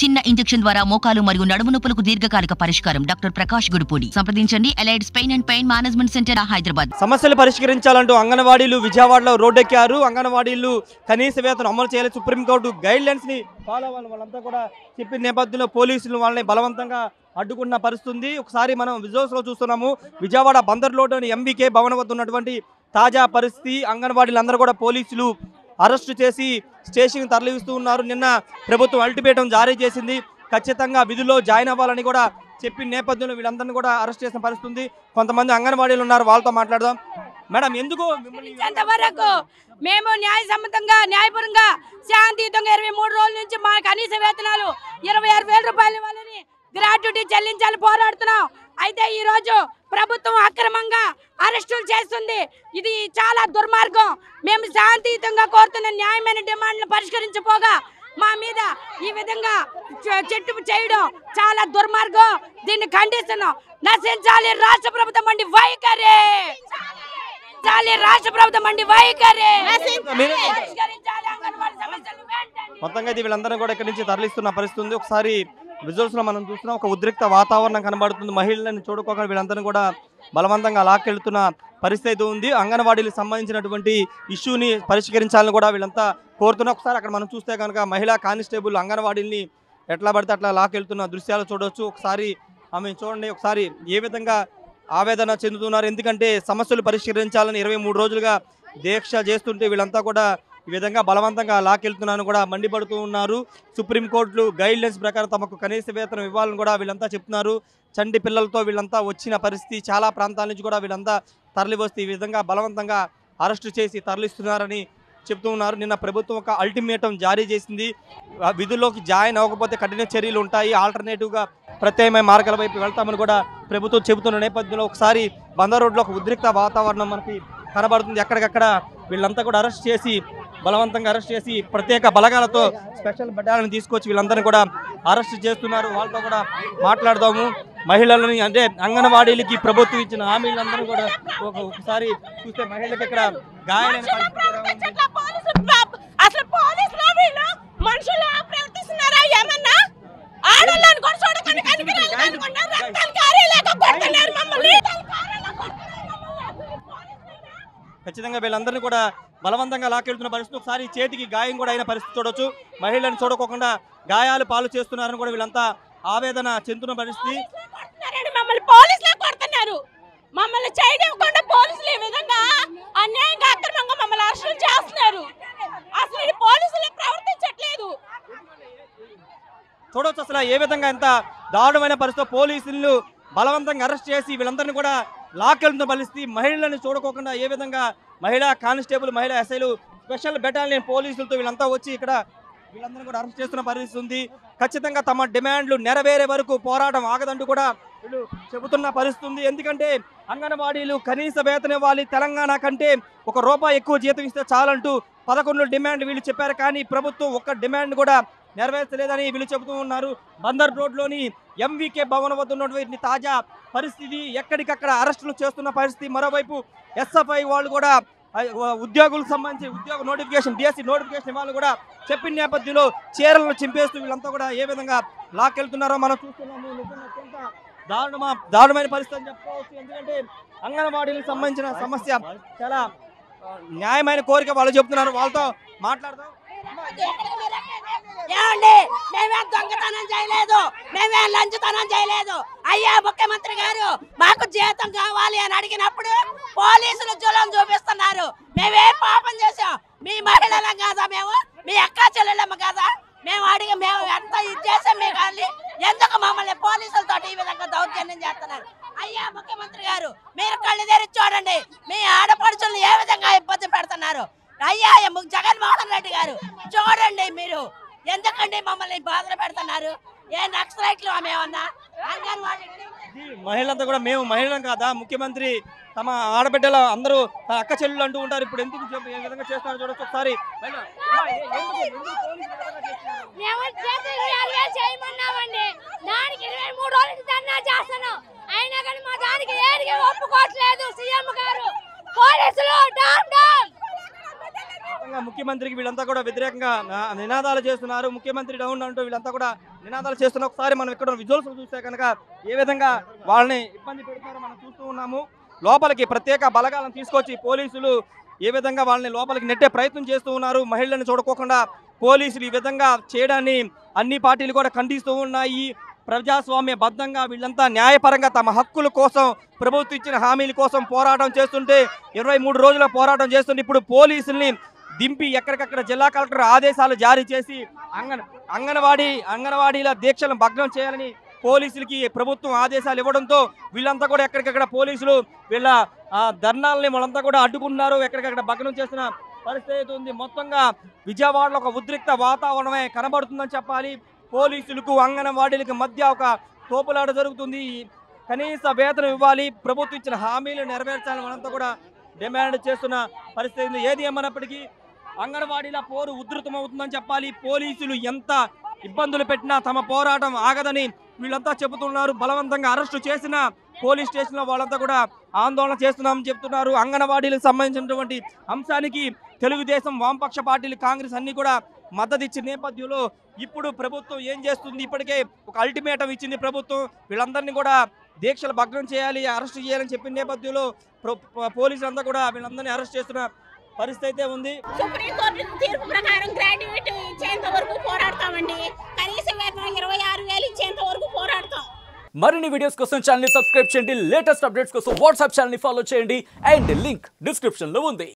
చిన్న ఇంజెక్షన్ ద్వారా మోకాలు మరియు నడుము నొప్పులకు దీర్ఘకాలిక పరిష్కారం. డాక్టర్ ప్రకాష్ గుడిపూడి. సంప్రదించండి. Allied's pain and pain management centre, Hyderabad. సమస్యలు పరిష్కరించాలంటూ అంగన్వాడీలు విజయవాడలో రోడ్డెక్కారు. అంగన్వాడీలు కనీస వేతనం అమలు చేయాలి, సుప్రీంకోర్టు గైడ్ లైన్స్ ని ఫాలో అవ్వాలి వాళ్ళంతా కూడా చెప్పిన నేపథ్యంలో పోలీసులు వాళ్ళని బలవంతంగా అడ్డుకున్న పరిస్థితుంది. ఒకసారి మనం విజువల్స్ లో చూస్తున్నాము. విజయవాడ బందర్ రోడ్లోని ఎంవికే భవనం వద్ద ఉన్నటువంటి తాజా పరిస్థితి. అంగన్వాడీలందరూ కూడా పోలీసులు అరెస్టు చేసి స్టేషన్ తరలిస్తూ ఉన్నారు. నిన్న ప్రభుత్వం అల్టిమేటం జారీ చేసింది. ఖచ్చితంగా విధుల్లో జాయిన్ అవ్వాలని కూడా చెప్పిన నేపథ్యంలో వీళ్ళందరినీ కూడా అరెస్ట్ చేసిన పరిస్థితి. కొంతమంది అంగన్వాడీలు ఉన్నారు, వాళ్ళతో మాట్లాడదాం. మేడం, ఎందుకు ఎంతవరకు మేము న్యాయసమ్మతంగా న్యాయపరంగా శాంతియుతంగా 23 రోజుల నుంచి మా కనీస వేతనాలు 26,000 రూపాయల వాళ్ళని గ్రాట్యుటీ చెల్లించాలి పోరాడుతున్నాం. అయితే ఈ రోజు ప్రభుత్వం అక్రమంగా అరెస్టులు చేస్తుంది. ఇది చాలా దుర్మార్గం. మేము శాంతియుతంగా కోరుతున్న న్యాయమైన డిమాండ్లు పరిష్కరించపోగా మా మీద ఈ విధంగా చెట్టు చేయడం చాలా దుర్మార్గం. దీన్ని ఖండిస్తున్నాం. నశించాలి రాష్ట్ర ప్రభుత్వం అండి వైఖరి, రాష్ట్ర ప్రభుత్వం అండి వైఖరి. మొత్తంగా అయితే వీళ్ళందరూ కూడా ఇక్కడి నుంచి తరలిస్తున్న పరిస్థితి ఉంది. ఒకసారి విజువల్స్ లో మనం చూస్తున్నాం, ఒక ఉద్రిక్త వాతావరణం కనబడుతుంది. మహిళలను చూడుకోక వీళ్ళందరూ కూడా బలవంతంగా లాక్కెళ్తున్న పరిస్థితి ఉంది. అంగన్వాడీలకు సంబంధించినటువంటి ఇష్యూని పరిష్కరించాలని కూడా వీళ్ళంతా కోరుతున్నారు. ఒకసారి అక్కడ మనం చూస్తే కనుక మహిళా కానిస్టేబుల్ అంగన్వాడీల్ని ఎట్లా పడితే అట్లా లాక్కెళ్తున్న దృశ్యాలు చూడవచ్చు. ఒకసారి ఆమె చూడండి, ఒకసారి ఏ విధంగా ఆవేదన చెందుతున్నారు. ఎందుకంటే సమస్యలు పరిష్కరించాలని 23 రోజులుగా దీక్ష చేస్తుంటే వీళ్ళంతా కూడా ఈ విధంగా బలవంతంగా లాక్కెళ్తున్నాను కూడా మండిపడుతూ ఉన్నారు. సుప్రీంకోర్టు గైడ్ లైన్స్ ప్రకారం తమకు కనీస వేతనం ఇవ్వాలని కూడా వీళ్ళంతా చెప్తున్నారు. చంటి పిల్లలతో వీళ్ళంతా వచ్చిన పరిస్థితి. చాలా ప్రాంతాల నుంచి కూడా వీళ్ళంతా తరలి వస్తే ఈ విధంగా బలవంతంగా అరెస్టు చేసి తరలిస్తున్నారని చెప్తూ ఉన్నారు. నిన్న ప్రభుత్వం ఒక అల్టిమేటం జారీ చేసింది. విధుల్లోకి జాయిన్ అవ్వకపోతే కఠిన చర్యలు ఉంటాయి, ఆల్టర్నేటివ్గా ప్రత్యామ్నాయ మార్గాల వైపు వెళ్తామని కూడా ప్రభుత్వం చెబుతున్న నేపథ్యంలో ఒకసారి బందర్ రోడ్లో ఒక ఉద్రిక్త వాతావరణం మనకి కనబడుతుంది. ఎక్కడికక్కడ వీళ్ళంతా కూడా బలవంతంగా అరెస్ట్ చేసి ప్రత్యేక బలగాలతో స్పెషల్ బెటాలియన్ తీసుకొచ్చి వీళ్ళందరినీ కూడా అరెస్ట్ చేస్తున్నారు. వాళ్ళతో కూడా మాట్లాడదాము. మహిళలని అంటే అంగన్వాడీలకి ప్రభుత్వం ఇచ్చిన హామీలందరూ కూడా ఒకసారి చూస్తే మహిళలకు ఇక్కడ గాయాలైన ఖచ్చితంగా వీళ్ళందరినీ కూడా బలవంతంగా లాక్కెళ్తున్న పరిస్థితి. ఒకసారి చేతికి గాయం కూడా అయిన పరిస్థితి చూడొచ్చు. మహిళలను చూడకోకుండా గాయాలు పాలు చేస్తున్నారని కూడా వీళ్ళంతా ఆవేదన చెందుతున్న పరిస్థితి. మమ్మల్ని పోలీసులే కొడుతున్నారు. మమ్మల్ని చేయనివ్వకుండా పోలీసులు ఈ విధంగా అన్యాయంగా అక్రమంగా మమ్మల్ని అరెస్టులు చేస్తున్నారు. అసలు పోలీసులు ప్రవర్తించట్లేదు. చూడొచ్చు అసలు ఏ విధంగా ఎంత దారుణమైన పరిస్థితి. పోలీసులు బలవంతంగా అరెస్ట్ చేసి వీళ్ళందరినీ కూడా లాక్కెళ్తున్న పరిస్థితి. మహిళలను చూడకోకుండా ఏ విధంగా మహిళా కానిస్టేబుల్, మహిళా ఎస్ఐలు, స్పెషల్ బెటాలియన్ పోలీసులతో వీళ్ళంతా వచ్చి ఇక్కడ వీళ్ళందరూ కూడా అరెస్ట్ చేస్తున్న పరిస్థితి ఉంది. ఖచ్చితంగా తమ డిమాండ్లు నెరవేరే వరకు పోరాటం ఆగదంటూ కూడా వీళ్ళు చెబుతున్న పరిస్థితి ఉంది. ఎందుకంటే అంగన్వాడీలు కనీస వేతనం ఇవ్వాలి, తెలంగాణ కంటే ₹1 ఎక్కువ జీతం ఇస్తే చాలంటూ 11 డిమాండ్ వీళ్ళు చెప్పారు. కానీ ప్రభుత్వం ఒక్క డిమాండ్ కూడా నెరవేర్చలేదని వీళ్ళు చెబుతూ ఉన్నారు. బందర్ రోడ్లోని ఎంవికే భవనం వద్ద ఉన్నటువంటి తాజా పరిస్థితి. ఎక్కడికక్కడ అరెస్టులు చేస్తున్న పరిస్థితి. మరోవైపు ఎస్ఎఫ్ఐ వాళ్ళు కూడా ఉద్యోగులకు సంబంధించి ఉద్యోగ నోటిఫికేషన్, డిఎస్సి నోటిఫికేషన్ ఇవ్వాలని కూడా చెప్పిన నేపథ్యంలో చీరలను చింపేస్తూ వీళ్ళంతా కూడా ఏ విధంగా లాక్కెళ్తున్నారో మనం చూస్తున్నాము. దారుణమైన పరిస్థితి అని చెప్పుకోవచ్చు. ఎందుకంటే అంగన్వాడీలకు సంబంధించిన సమస్య చాలా న్యాయమైన కోరిక వాళ్ళు చెప్తున్నారు. వాళ్ళతో మాట్లాడదాం. మేమే దొంగతనం చేయలేదు, మేమే లంచతనం చేయలేదు. అయ్యా ముఖ్యమంత్రి గారు, మాకు జీతం కావాలి అని అడిగినప్పుడు పోలీసులు జులం చూపిస్తున్నారు. మేమే పాపం చేసాం. మీ మహిళలం కాదా మేము? మీ అక్కా చెల్లెళ్ళమ్మ కాదా? మేము ఎంత ఇది చేసాం మీ కానీ ఎందుకు మమ్మల్ని పోలీసులతో ఈ విధంగా దౌర్జన్యం చేస్తున్నారు? అయ్యా ముఖ్యమంత్రి గారు, మీరు కళ్ళు తెరిచి చూడండి, మీ ఆడపడుచులను ఏ విధంగా ఇబ్బంది పెడుతున్నారు. అయ్యా జగన్మోహన్ రెడ్డి గారు, చూడండి మీరు ఎందుకండి మమ్మల్ని బాధలు పెడుతున్నారు? ఏ నక్సలైట్లు మేమన్నా? మహిళలంతా కూడా మేము మహిళలం కాదా? ముఖ్యమంత్రి తమ ఆడబిడ్డల అందరూ అక్క చెల్లెలు అంటూ ఉంటారు. ఇప్పుడు ఎందుకు ఏ విధంగా చేస్తారో చూడొచ్చు ఒకసారి. చేయమన్నామండి, దానికి 23 రోజులు ధర్నా చేస్తున్నాం. అయినా కానీ మా దానికి ఏడికి ఒప్పుకోవట్లేదు సీఎం గారు. పోలీసులు ముఖ్యమంత్రికి వీళ్ళంతా కూడా వ్యతిరేకంగా నినాదాలు చేస్తున్నారు. ముఖ్యమంత్రి డౌన్ అంటూ వీళ్ళంతా కూడా నినాదాలు చేస్తున్నారు. ఒకసారి మనం ఇక్కడ విజువల్స్ చూస్తే కనుక ఏ విధంగా వాళ్ళని ఇబ్బంది పెడతారో మనం చూస్తూ ఉన్నాము. లోపలికి ప్రత్యేక బలగాలను తీసుకొచ్చి పోలీసులు ఏ విధంగా వాళ్ళని లోపలికి నెట్టే ప్రయత్నం చేస్తూ ఉన్నారు. మహిళలను చూడకోకుండా పోలీసులు ఈ విధంగా చేయడాన్ని అన్ని పార్టీలు కూడా ఖండిస్తూ ఉన్నాయి. ప్రజాస్వామ్య బద్ధంగా వీళ్ళంతా న్యాయపరంగా తమ హక్కుల కోసం ప్రభుత్వం ఇచ్చిన హామీల కోసం పోరాటం చేస్తుంటే 23 రోజుల పోరాటం చేస్తుంటే ఇప్పుడు పోలీసుల్ని దింపి ఎక్కడికక్కడ జిల్లా కలెక్టర్ ఆదేశాలు జారీ చేసి అంగన్వాడీల దీక్షలను భగ్నం చేయాలని పోలీసులకి ప్రభుత్వం ఆదేశాలు ఇవ్వడంతో వీళ్ళంతా కూడా ఎక్కడికక్కడ పోలీసులు వీళ్ళ ధర్నాలని వాళ్ళంతా కూడా అడ్డుకున్నారు. ఎక్కడికక్కడ భగ్నం చేస్తున్న పరిస్థితి ఉంది. మొత్తంగా విజయవాడలో ఒక ఉద్రిక్త వాతావరణమే కనబడుతుందని చెప్పాలి. పోలీసులకు అంగన్వాడీలకు మధ్య ఒక తోపులాట జరుగుతుంది. కనీస వేతనం ఇవ్వాలి, ప్రభుత్వం ఇచ్చిన హామీలు నెరవేర్చాలని మనంతా కూడా డిమాండ్ చేస్తున్న పరిస్థితి ఉంది. ఏది ఏమన్నప్పటికీ అంగన్వాడీల పోరు ఉధృతమవుతుందని చెప్పాలి. పోలీసులు ఎంత ఇబ్బందులు పెట్టినా తమ పోరాటం ఆగదని వీళ్ళంతా చెబుతున్నారు. బలవంతంగా అరెస్టు చేసిన పోలీస్ స్టేషన్లో వాళ్ళంతా కూడా ఆందోళన చేస్తున్నామని చెప్తున్నారు. అంగన్వాడీలకు సంబంధించినటువంటి అంశానికి తెలుగుదేశం, వామపక్ష పార్టీలు, కాంగ్రెస్ అన్ని కూడా మద్దతు ఇచ్చిన నేపథ్యంలో ఇప్పుడు ప్రభుత్వం ఏం చేస్తుంది? ఇప్పటికే ఒక అల్టిమేటం ఇచ్చింది ప్రభుత్వం. వీళ్ళందరినీ కూడా దీక్షలు భగ్నం చేయాలి, అరెస్ట్ చేయాలని చెప్పిన నేపథ్యంలో పోలీసులంతా కూడా వీళ్ళందరినీ అరెస్ట్ చేస్తున్న పరిస్థితి ఉంది. సుప్రీంకోర్టు తీర్పు ప్రకారం గ్రాడ్యుయేట్ ఇచ్చేంత వరకు పోరాడతామండి. కనీస వేతనం 26,000 ఇచ్చేంత వరకు పోరాడతాం. మరిన్ని వీడియోస్ కోసం ఛానల్ ని సబ్స్క్రైబ్ చేయండి. లేటెస్ట్ అప్డేట్స్ కోసం వాట్సాప్ ఛానల్ ని ఫాలో చేయండి. అండ్ లింక్ డిస్క్రిప్షన్ లో ఉంది.